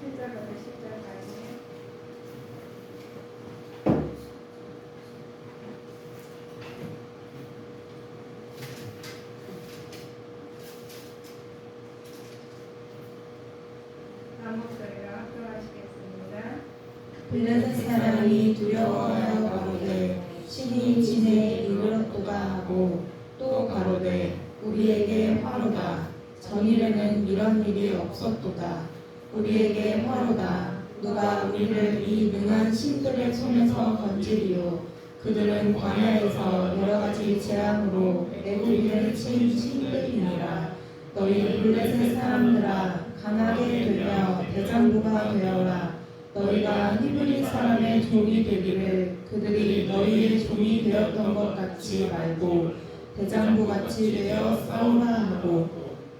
7절부터 10절까지. 한 목소리로 합독하시겠습니다. 블레셋 사람이 두려워하여 가로되 신이 진에 이르렀도다 하고 또 가로되 우리에게 화로다. 전일에는 이런 일이 없었도다. 우리에게 화로다. 누가 우리를 이 능한 신들의 손에서 건지리요. 그들은 광야에서 여러 가지 재앙으로 우리를 친 신들이니라. 너희 블레셋 사람들아 강하게 되며 대장부가 되어라. 너희가 히브리 사람의 종이 되기를 그들이 너희의 종이 되었던 것 같이 말고 대장부같이 되어 싸우라 하고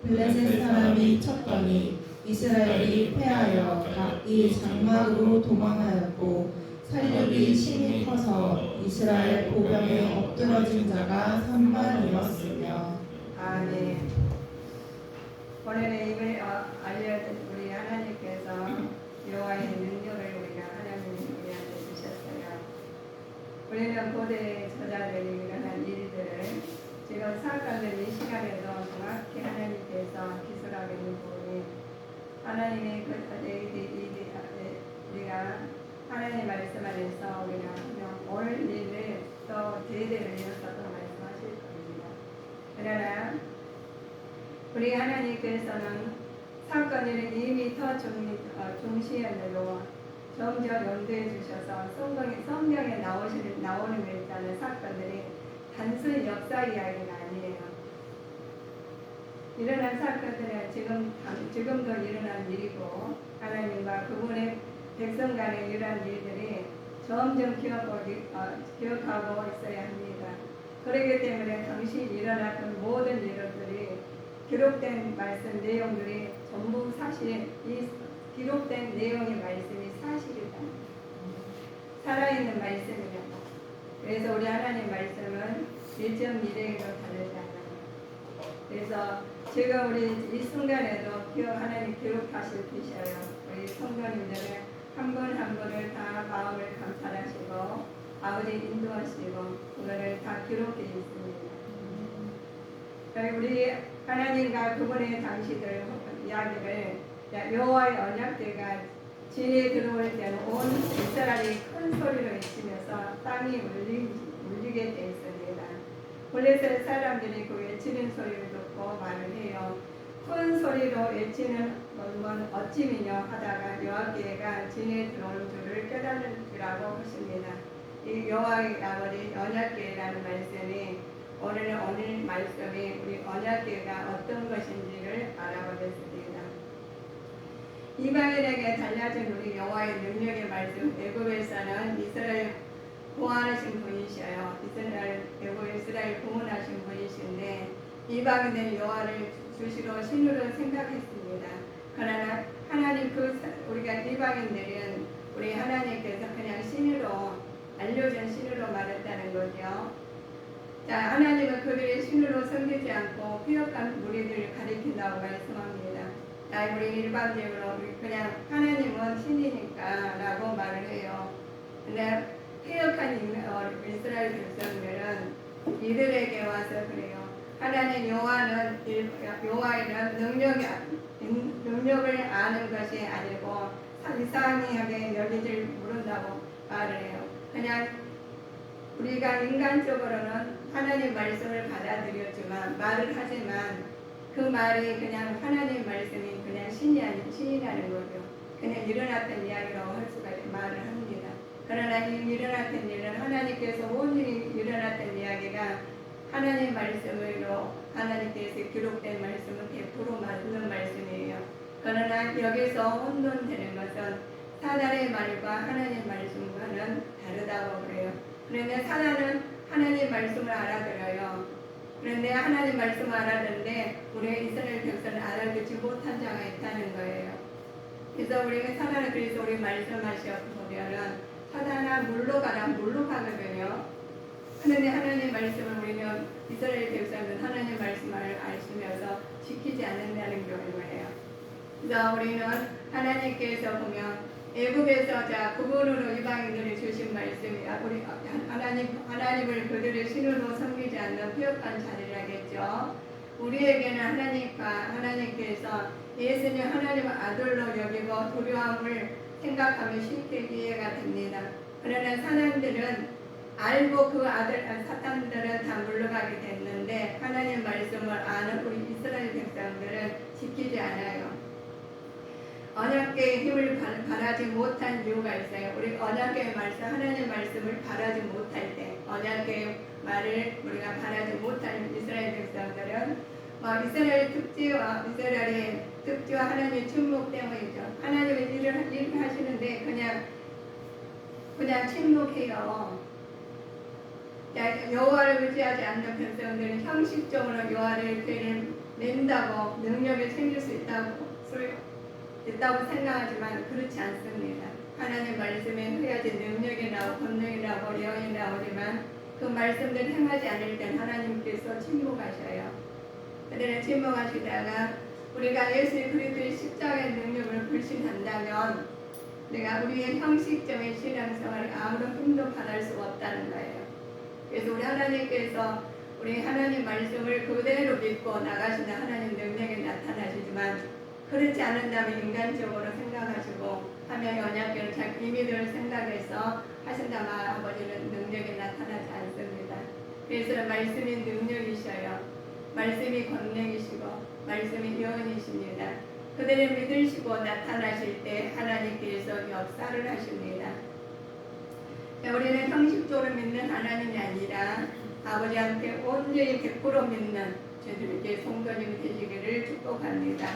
블레셋 사람이 쳤더니 이스라엘이 패하여 각기 장막으로 도망하였고 살육이 심히 커서 이스라엘 보병에 엎드러진 자가 3만이었으며. 아멘. 오늘의 입을 알려준 우리 하나님께서 여호와의 능력을 우리가 하나님이 우리한테 주셨어요. 우리는 고대의 저자들이 일어난 일들을 지금 사건들 이 시간에도 정확히 하나님께서 기술하고 있는 부분이 하나님의 우리가 하나님의 말씀 안에서 우리가 오늘 일을 또 대대로 이어서 또 말씀하실 겁니다. 그러나 우리 하나님께서는 사건을 이미 더 중시하려고 점점 염두해 주셔서 성경에 나오는 게 있다는 사건들이 단순 역사 이야기가 아니에요. 일어난 사건들은 지금도 일어난 일이고 하나님과 그분의 백성 간의 이러한 일들이 점점 기억하고 있어야 합니다. 그렇기 때문에 당시 일어났던 모든 일들이 기록된 말씀 내용들이 전부 사실, 이 기록된 내용의 말씀이 사실이다. 살아있는 말씀이다. 그래서 우리 하나님 말씀은 1.1회도 다르지 않아요. 그래서 지금 우리 이 순간에도 하나님 기록하실 계셔요. 우리 성도님들은 한 분 한 분을 다 마음을 감찰하시고 아버지 인도하시고 그거를 다 기록되어 있습니다. 우리 하나님과 그분의 당시들 이야기를 여호와의 언약궤가 진에 들어올 때는 온 이스라엘이 큰 소리로 외치면서 땅이 울리게 되어 있습니다. 블레셋 사람들이 그 외치는 소리를 듣고 말을 해요. 큰 소리로 외치는 것은 어찌미뇨 하다가 여호와께가 진에 들어올 줄을 깨달으라고 하십니다. 이 여호와의 아버지 언약궤라는 말씀이 오늘 말씀이 우리 언약궤가 어떤 것인지를 알아보겠습니다. 이방인에게 달라진 우리 여호와의 능력의 말씀, 애굽에서는 이스라엘 구원하신 분이셔요. 이스라엘 구원하신 분이신데 이방인들은 여호와를 주시로 신으로 생각했습니다. 그러나 하나님 우리가 이방인들은 우리 하나님께서 그냥 신으로 알려준 신으로 말했다는 거죠. 자, 하나님은 그들의 신으로 섬기지 않고 피역한 무리들을 가리킨다고 말씀합니다. 자, 우리 일반적으로 그냥 하나님은 신이니까 라고 말을 해요. 근데 피역한 이스라엘 백성들은 이들에게 와서 그래요. 하나님 여호와에는 능력을 아는 것이 아니고 이상하게 여기질 모른다고 말을 해요. 그냥 우리가 인간적으로는 하나님 말씀을 받아들였지만 말을 하지만 그 말이 그냥 하나님 말씀이 그냥 신이라는 거죠. 그냥 일어났던 이야기라고 할 수가 말을 합니다. 그러나 이 일어났던 일은 하나님께서 온 일이 일어났던 이야기가 하나님 말씀으로 하나님께서 기록된 말씀은 100% 맞는 말씀이에요. 그러나 여기서 혼돈되는 것은 사단의 말과 하나님 말씀과는 다르다고 그래요. 그런데 사단은 하나님 말씀을 알아들어요. 그런데 하나님 말씀을 알아듣는데 우리 이스라엘 백성은 알아듣지 못한 자가 있다는 거예요. 그래서 우리가 사단은 그래서 우리 말씀하시면은 사단아 물로 가라 물로 가거든요. 그런데 하나님 말씀을 우리는 이스라엘 백성은 하나님 말씀을 알시면서 지키지 않는다는 경우예요. 그래서 우리는 하나님께서 보면 애국에서 자 구분으로 이방인들이 주신 말씀이 우리 하나님을 그들의 신으로 섬기지 않는 폐역한 자들이라겠죠. 우리에게는 하나님께서 예수님 하나님의 아들로 여기고 두려움을 생각하며 쉽게 이해가 됩니다. 그러나 사람들은 알고 그 사탄들은 다 물러가게 됐는데 하나님 말씀을 아는 우리 이스라엘 백성들은 지키지 않아요. 언약궤의 힘을 바라지 못한 이유가 있어요. 우리 언약궤의 말씀, 하나님 말씀을 바라지 못할 때, 언약궤의 말을 우리가 바라지 못한 이스라엘 백성들은 이스라엘의 특지와 하나님의 침묵 때문이죠. 하나님의 일을 하시는데 그냥 침묵해요. 여호와를 의지하지 않는 백성들은 형식적으로 여호와를 죄를 낸다고 능력을 챙길 수 있다고 생각하지만 그렇지 않습니다. 하나님 말씀에 해야지 능력이 나오고 권능이 나오고 예언이 나오지만 그 말씀들 행하지 않을 땐 하나님께서 침묵하셔요. 그들은 침묵하시다가 우리가 예수 그리스도의 십자가의 능력을 불신한다면 우리의 형식적인 신앙생활에 아무런 힘도 발할 수가 없다는 거예요. 그래서 우리 하나님께서 우리 하나님 말씀을 그대로 믿고 나가시는 하나님 능력이 나타나시지만 그렇지 않은다면 인간적으로 생각하시고 하면 언약궤를 자기 임의대로 생각해서 하신다면 아버지는 능력이 나타나지 않습니다. 그래서 말씀이 능력이셔요. 말씀이 권능이시고 말씀이 예언이십니다. 그들을 믿으시고 나타나실 때 하나님께서 역사를 하십니다. 우리는 형식적으로 믿는 하나님이 아니라 아버지한테 온전히 100% 믿는 저들에게 성도님이 되시기를 축복합니다.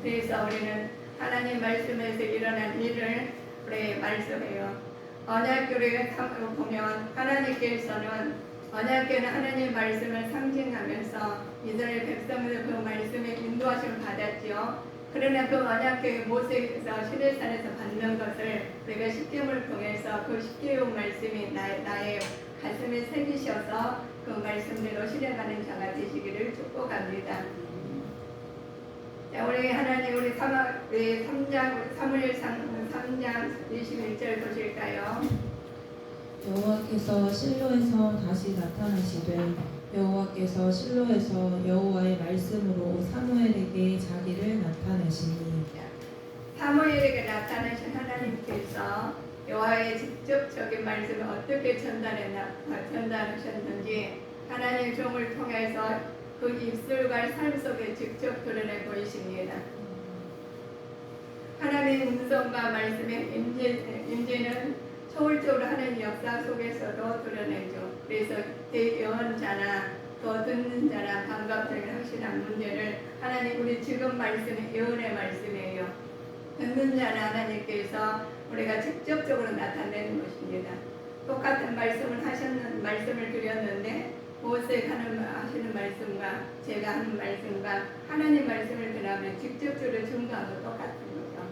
그래서 우리는 하나님 말씀에서 일어난 일을 우리 말씀해요. 언약궤를 보면 하나님께서는 언약궤는 하나님 말씀을 상징하면서 이스라엘 백성들 그 말씀에 인도하심을 받았지요. 그러나 그 언약궤의 모세에서 시내산에서 받는 것을 우리가 십계명을 통해서 그 십계명 말씀이 나의 가슴에 새기셔서 그 말씀대로 실행하는 자가 되시기를 축복합니다. 우리 하나님 우리 3장 21절 보실까요? 여호와께서 실로에서 다시 나타나시되 여호와께서 실로에서 여호와의 말씀으로 사무엘에게 자기를 나타내시니 사무엘에게 나타나신 하나님께서 여호와의 직접적인 말씀을 어떻게 전달하셨는지 하나님 종을 통해서 그 입술과 삶 속에 직접 드러내 보이십니다. 하나님의 음성과 말씀의 임재는 초월적으로 하는 역사 속에서도 드러내죠. 그래서 대예언자나 더 듣는 자나 반갑다는 확실한 문제를 하나님 우리 지금 말씀이 예언의 말씀이에요. 듣는 자나 하나님께서 우리가 직접적으로 나타내는 것입니다. 똑같은 말씀을 드렸는데 모세가 하시는 말씀과 제가 하는 말씀과 하나님 말씀을 그나마 직접적으로 증거하고 똑같은 거죠.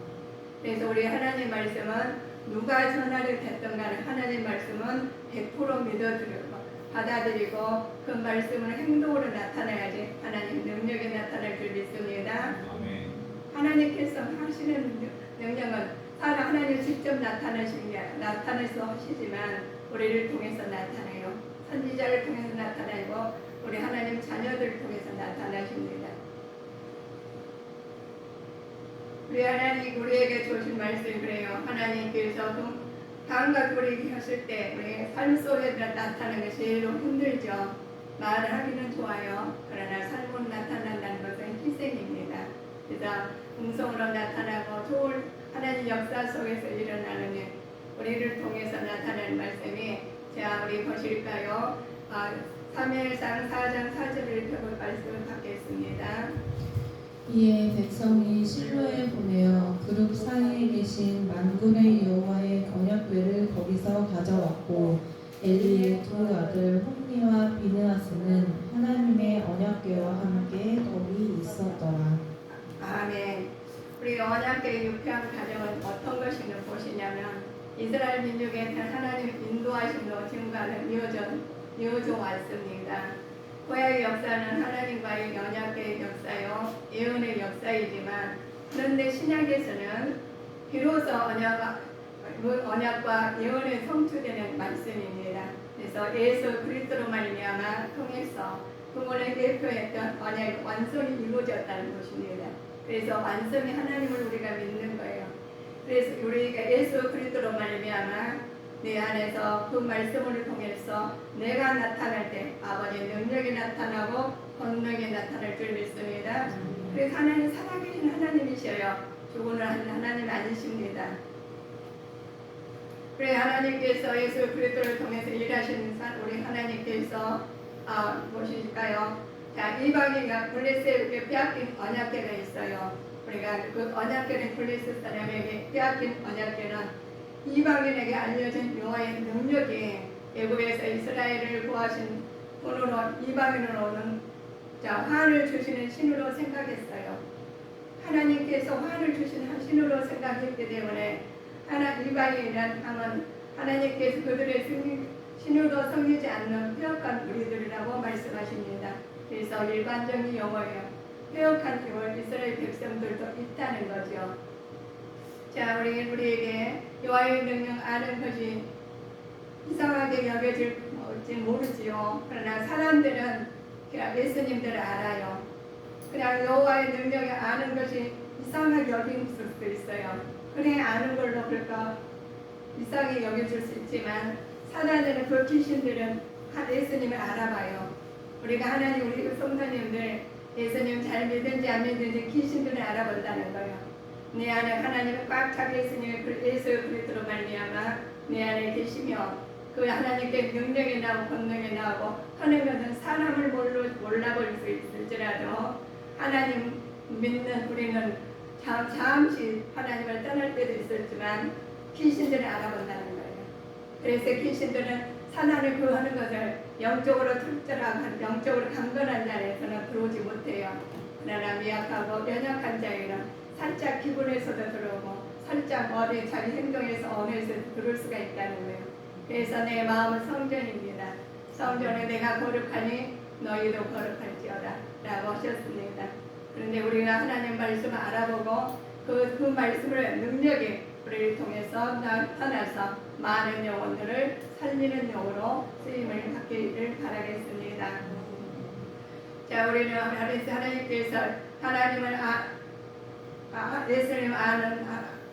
그래서 우리 하나님 말씀은 누가 전하를 했던 간에 하나님 말씀은 100% 믿어드리고 받아들이고 그 말씀을 행동으로 나타나야지 하나님 능력이 나타날 줄 믿습니다. 아멘. 하나님께서 하시는 능력은 하나님 직접 나타내서 하시지만 우리를 통해서 나타나요. 선지자를 통해서 나타나고 우리 하나님 자녀들을 통해서 나타나십니다. 우리 하나님 우리에게 주신 말씀이 그래요. 하나님께서 다음과 우리에게 하실 때 우리 삶 속에 나타나는 것이 제일 힘들죠. 말을 하기는 좋아요. 그러나 삶으로 나타난다는 것은 희생입니다. 그래서 음성으로 나타나고 좋은 하나님 역사 속에서 일어나는 일, 우리를 통해서 나타나는 말씀이 자 우리 보실까요? 사무엘상 4장 4절을 펴고 말씀을 받겠습니다. 이에 백성이 실로에 보내어 그룹 사이에 계신 만군의 여호와의 언약궤를 거기서 가져왔고 엘리의 두 아들 홈니와 비느하스는 하나님의 언약궤와 함께 거기 있었더라. 아멘. 우리 언약궤의 유쾌한 가정은 어떤 것인지 보시냐면 이스라엘 민족의 하나님 인도하심으로 지금까지 이어져 왔습니다. 구약의 역사는 하나님과의 언약궤의 역사요 예언의 역사이지만 그런데 신약에서는 비로소 언약과 예언에 성취되는 말씀입니다. 그래서 예수 그리스도로 말미암아 통해서 그분을 대표했던 언약의 완성이 이루어졌다는 것입니다. 그래서 완성의 하나님을 우리가 믿는 거예요. 그래서 우리가 예수 그리스도로 말미암아 내 안에서 그 말씀을 통해서 내가 나타날 때 아버지의 능력이 나타나고 권능이 나타날 줄 믿습니다. 그래서 하나님 살아계신 하나님이셔요. 죽어는 하나님 아니십니다. 그래 하나님께서 예수 그리스도를 통해서 일하시는 우리 하나님께서 무엇일까요? 자, 이방인과 블레셋에게 빼앗긴 언약궤가 있어요. 우리가 그 언약궤는 블레셋 사람에게 빼앗긴 언약궤는 이방인에게 알려진 여호와의 능력이 애굽에서 이스라엘을 구하신 분으로 이방인으로는 환을 주시는 신으로 생각했어요. 하나님께서 환을 주시는 신으로 생각했기 때문에 이방인이란 함은 하나님께서 그들의 신으로 섬기지 않는 폐역한 우리들이라고 말씀하십니다. 그래서 일반적인 용어예요. 폐역한 이스라엘 백성들도 있다는 거죠. 자, 우리에게 여호와의 능력 아는 것이 이상하게 여겨질지 모르지요. 그러나 사람들은 그냥 예수님들을 알아요. 그냥 여호와의 능력을 아는 것이 이상하게 여길 수도 있어요. 그래 아는 걸로 그럴까 이상하게 여겨질 수 있지만 사단들은 그 귀신들은 예수님을 알아봐요. 우리가 하나님 우리 성도님들 예수님 잘 믿는지 안 믿는지 귀신들을 알아본다는 거예요. 내 안에 하나님을 꽉 차게 예수님의 예수 그리스도로 말미암아 내 안에 계시며 그 하나님께 능력이 나오고 권능이 나오고 하는 것은 사람을 몰라볼 수 있을지라도 하나님 믿는 우리는 잠시 하나님을 떠날 때도 있었지만 귀신들을 알아본다는 거예요. 그래서 귀신들은 사단을 구하는 것을 영적으로 철저하고 영적으로 강건한 자에서는 들어오지 못해요. 그러나 미약하고 연약한 자에는 살짝 기분에서도 들어오고 살짝 어디 자기 행동에서 언어에서 들을 수가 있다는 거예요. 그래서 내 마음은 성전입니다. 성전에 내가 거룩하니 너희도 거룩할지어다 라고 하셨습니다. 그런데 우리가 하나님 말씀을 알아보고 그 말씀을 능력이 우리를 통해서 나타나서 많은 영혼들을 살리는 영으로 쓰임을 받기를 바라겠습니다. 자, 우리는 하나님께서 하나님을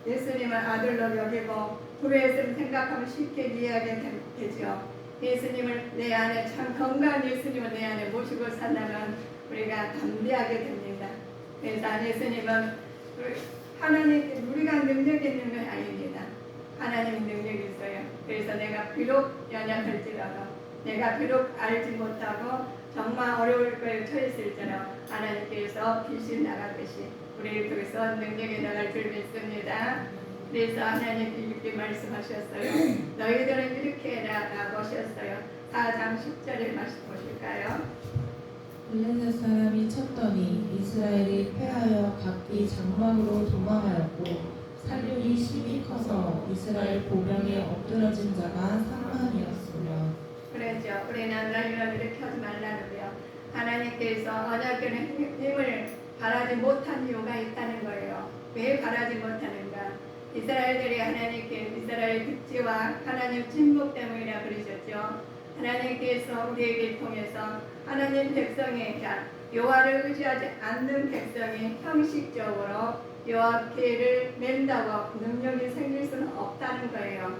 예수님을 아들로 여기고 구례에서 생각하면 쉽게 이해하게 되죠. 예수님을 내 안에 참 건강한 예수님을 내 안에 모시고 산다면 우리가 담대하게 됩니다. 그래서 예수님은 하나님 우리가 능력이 있는 건 아닙니다. 하나님 능력이 있어요. 그래서 내가 비록 연약할지라도 내가 비록 알지 못하고 정말 어려울 거에 처했을지라도 하나님께서 빛이 나가듯이 우리를 통해서 능력이 나갈 줄 믿습니다. 그래서 하나님 이렇게 말씀하셨어요. 너희들은 이렇게 해라 라고 하셨어요. 4장 10절에 말씀 보실까요? 블레셋 사람이 쳤더니 이스라엘이 패하여 각기 장막으로 도망하였고 살육이 심히 커서 이스라엘 보병에 엎드러진 자가 3만이었으며. 그렇죠. 우리는 너희는 이렇게 하지 말라는데요. 하나님께서 언약궤는 힘을 바라지 못한 이유가 있다는 거예요. 왜 바라지 못하는가? 이스라엘들이 하나님께 이스라엘 득지와 하나님 침묵 때문이라 그러셨죠. 하나님께서 우리에게 통해서 하나님 백성의 여호와를 의지하지 않는 백성이 형식적으로 여호와께를 맨다고 능력이 생길 수는 없다는 거예요.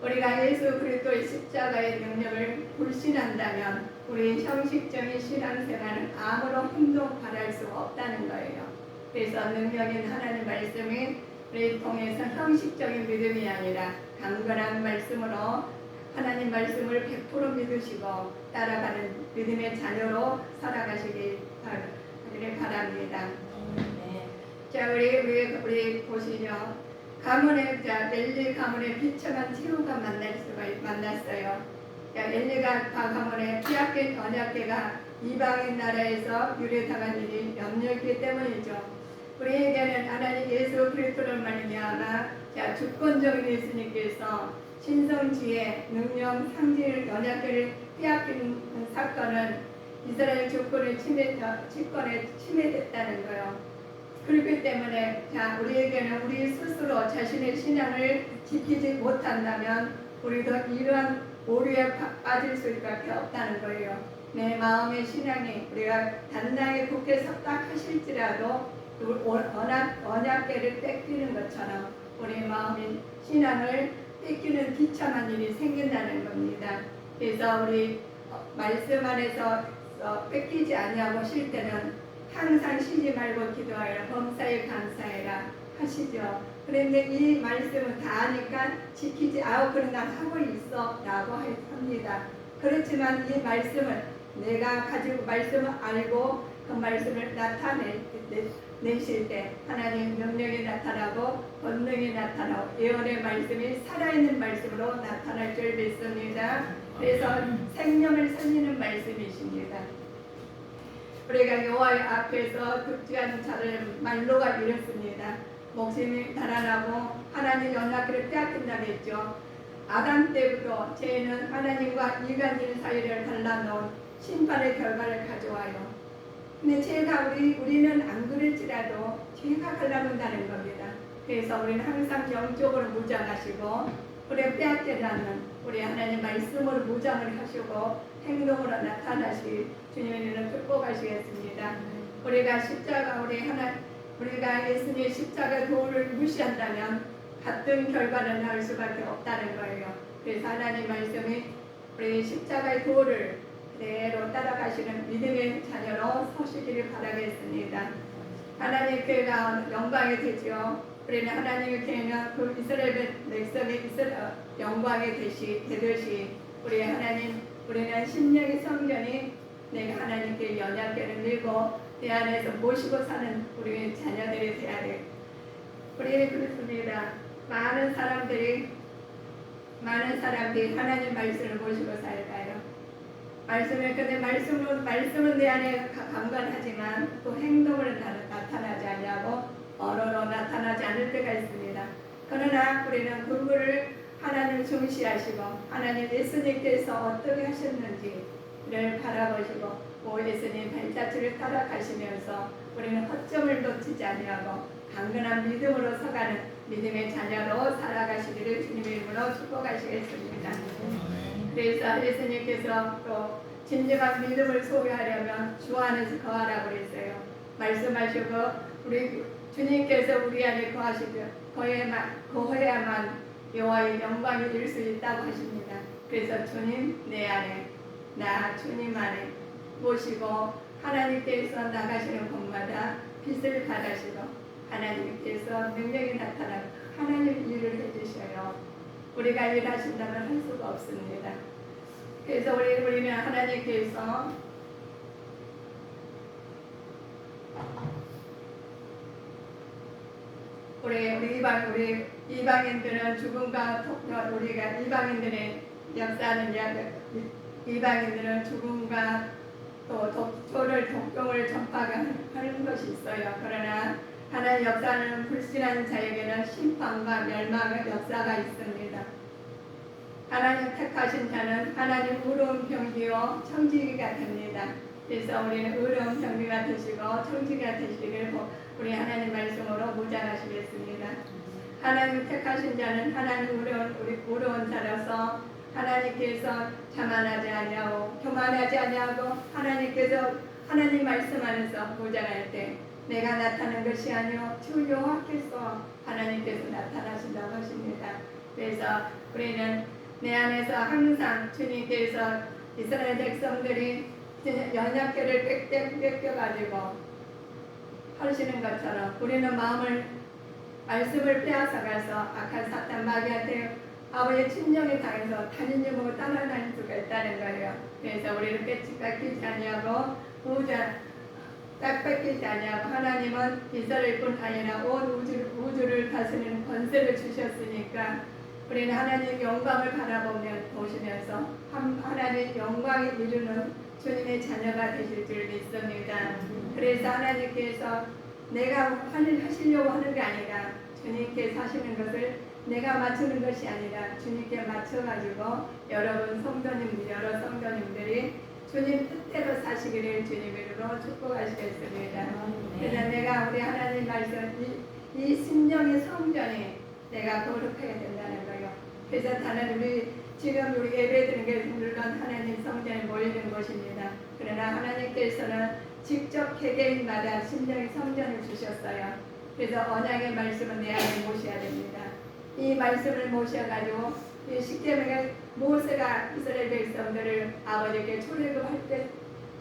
우리가 예수 그리스도의 십자가의 능력을 불신한다면 우리 형식적인 신앙생활은 아무런 힘도 발할 수 없다는 거예요. 그래서 능력인 하나님 말씀이 우리 통해서 형식적인 믿음이 아니라 강건한 말씀으로 하나님 말씀을 100% 믿으시고 따라가는 믿음의 자녀로 살아가시길 바랍니다. 자, 우리 보시죠. 가문의 엘리 가문의 비천한 치루가 만났어요. 엘리가 가문의 빼앗긴 언약궤가 이방인 나라에서 유래당한 일이 염려했기 때문이죠. 우리에게는 하나님 예수 그리스도를 말미암아 주권적인 예수님께서 신성지의 능력 상징 언약궤를 빼앗긴 사건은 이스라엘 주권에 침해됐다는 거예요. 그렇기 때문에 자 우리에게는 우리 스스로 자신의 신앙을 지키지 못한다면 우리도 이러한 오류에 빠질 수밖에 없다는 거예요. 내 마음의 신앙이 우리가 단단히 굳게 섰다 하실지라도 언약궤를 뺏기는 것처럼 우리 마음의 신앙을 뺏기는 비참한 일이 생긴다는 겁니다. 그래서 우리 말씀 안에서 뺏기지 아니하고 쉴 때는 항상 쉬지 말고 기도하여라 범사에 감사해라 하시죠. 그런데 이 말씀은 다 아니까 지키지 그러나 하고 있어 라고 합니다. 그렇지만 이 말씀은 내가 가지고 말씀을 알고 그 말씀을 나타내실 때 하나님 명령이 나타나고 권능이 나타나고 예언의 말씀이 살아있는 말씀으로 나타날 줄 믿습니다. 그래서 생명을 살리는 말씀이십니다. 우리가 여호와의 앞에서 득지하는 자를 말로가 이렇습니다. 목숨이 달아나고 하나님 연락을 빼앗긴다고 했죠. 아담 때부터 죄는 하나님과 인간들 사이를 갈라놓은 심판의 결과를 가져와요. 근데 죄가 우리는 안 그럴지라도 죄가 갈라놓는다는 겁니다. 그래서 우리는 항상 영적으로 무장하시고 우리 빼앗지 않는 우리 하나님 말씀으로 무장을 하시고 행동으로 나타나시 주님을 축복하시겠습니다. 우리가 십자가 우리가 예수님의 십자가 도를 무시한다면 같은 결과를 낳을 수밖에 없다는 거예요. 그래서 하나님 말씀이 우리 십자가의 도를 그대로 따라가시는 믿음의 자녀로 서시기를 바라겠습니다. 하나님 교회가 영광이 되죠. 우리는 하나님의 교회는 그 이스라엘 백성의 영광이 되듯이 우리는 심령의 성전이 내가 하나님께 연약계를 밀고 내 안에서 모시고 사는 우리 자녀들이 되어야 돼. 우리는 그렇습니다. 많은 사람들이 하나님 말씀을 모시고 살까요? 근데 말씀은 내 안에 강건하지만 또 행동으로 나타나지 않냐고 언어로 나타나지 않을 때가 있습니다. 그러나 우리는 그거를 하나님 중시하시고 하나님 예수님께서 어떻게 하셨는지를 바라보시고 예수님 발자취를 따라가시면서 우리는 허점을 놓치지 아니하고 강건한 믿음으로 서가는 믿음의 자녀로 살아가시기를 주님의 이름으로 축복하시겠습니다. 그래서 예수님께서 또 진정한 믿음을 소유하려면 주 안에서 거하라고 그랬어요. 말씀하시고 우리 주님께서 우리 안에 거해야만 여호와의 영광이 될 수 있다고 하십니다. 그래서 주님 내 안에 나 주님 안에 모시고 하나님께서 나가시는 곳마다 빛을 받으시고 하나님께서 능력이 나타나고 하나님 일을 해주셔요. 우리가 일하신다면 할 수가 없습니다. 그래서 우리는 하나님께서 우리 이방인들은 죽음과 우리가 이방인들의 역사는 이방인들은 죽음과 또 독종을 전파하는 것이 있어요. 그러나 하나님 역사는 불신한 자에게는 심판과 멸망의 역사가 있습니다. 하나님 택하신 자는 하나님 의로운 병기요 청지기가 됩니다. 그래서 우리는 의로운 병기가 되시고 청지기가 되시기를 우리 하나님 말씀으로 무장하시겠습니다. 하나님 택하신 자는 하나님 의로운 자라서 하나님께서 자만하지 아니하고 교만하지 아니하고 하나님 말씀 안에서 무장할 때 내가 나타나는 것이 아니요 주 여호와께서 하나님께서 나타나신다고 하십니다. 그래서 우리는 내 안에서 항상 주님께서 이스라엘 백성들이 연약계를 뺏겨가지고 하시는 것처럼 우리는 말씀을 빼앗아가서 악한 사탄 마귀한테 아버지의 친정에 당해서 단인 유목을 따라다닐 수가 있다는 거예요. 그래서 우리는 뺏기지 아니하고 딱 뺏기지 아니하고 하나님은 이스라엘뿐 아니라 온 우주를 다스리는 권세를 주셨으니까 우리는 하나님의 영광을 보시면서 하나님의 영광이 이루는 주님의 자녀가 되실 줄 믿습니다. 그래서 하나님께서 내가 하시려고 하는 게 아니라 주님께서 하시는 것을 내가 맞추는 것이 아니라 주님께 맞춰가지고 여러 성도님들이 주님 뜻대로 사시기를 주님 이름으로 축복하시겠습니다. 그래서 내가 우리 하나님 말씀 이 심령의 성전에 내가 거룩해야 된다는 거예요. 그래서 하나님 우리 지금 우리 예배드리는 게 물론 하나님 성전에 모이는 곳입니다. 그러나 하나님께서는 직접 개개인마다 심령의 성전을 주셨어요. 그래서 언약의 말씀은 내 안에 모셔야 됩니다. 이 말씀을 모셔가지고 이 십계명의 모세가 이스라엘 백성들을 아버지께 출애굽할 때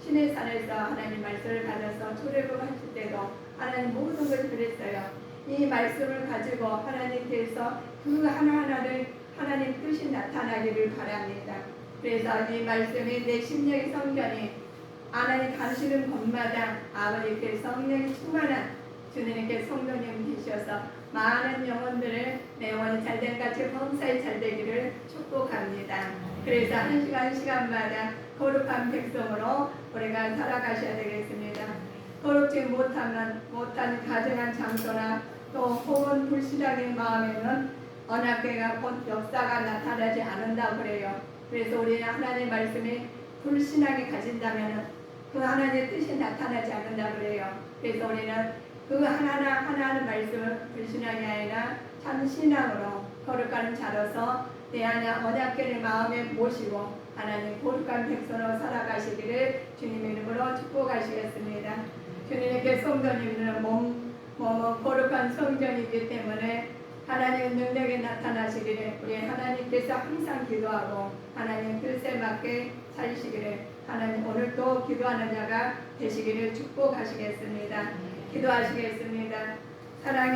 시내산에서 하나님 말씀을 받아서 출애굽하실 때도 하나님 모든 것을 그랬어요. 이 말씀을 가지고 하나님께서 그 하나하나를 하나님 뜻이 나타나기를 바랍니다. 그래서 이 말씀이 내 심령의 성전이 하나님 가시는 곳마다 아버지께 성령이 충만한 주님께 성도님 되셔서 많은 영혼들을 내 영혼이 잘된 같이 범사에 잘되기를 축복합니다. 그래서 한 시간 한 시간마다 거룩한 백성으로 우리가 살아가셔야 되겠습니다. 거룩지 못한 가정한 장소나 또 혹은 불신앙의 마음에는 언약궤가 곧 역사가 나타나지 않는다고 그래요. 그래서 우리는 하나님의 말씀이 불신앙이 가진다면 그 하나님의 뜻이 나타나지 않는다고 그래요. 그래서 우리는 그 하나하나 말씀을 불신앙이 아니라 참 신앙으로 거룩한 자로서 내 안에 언약궤를 마음에 모시고 하나님 거룩한 백성으로 살아가시기를 주님 이름으로 축복하시겠습니다. 주님께 성도님들은 거룩한 성전이기 때문에 하나님의 능력이 나타나시기를 우리 하나님께서 항상 기도하고 하나님 뜻에 맞게 살시기를 하나님 오늘도 기도하는 자가 되시기를 축복하시겠습니다. 기도하시겠습니다. 사랑의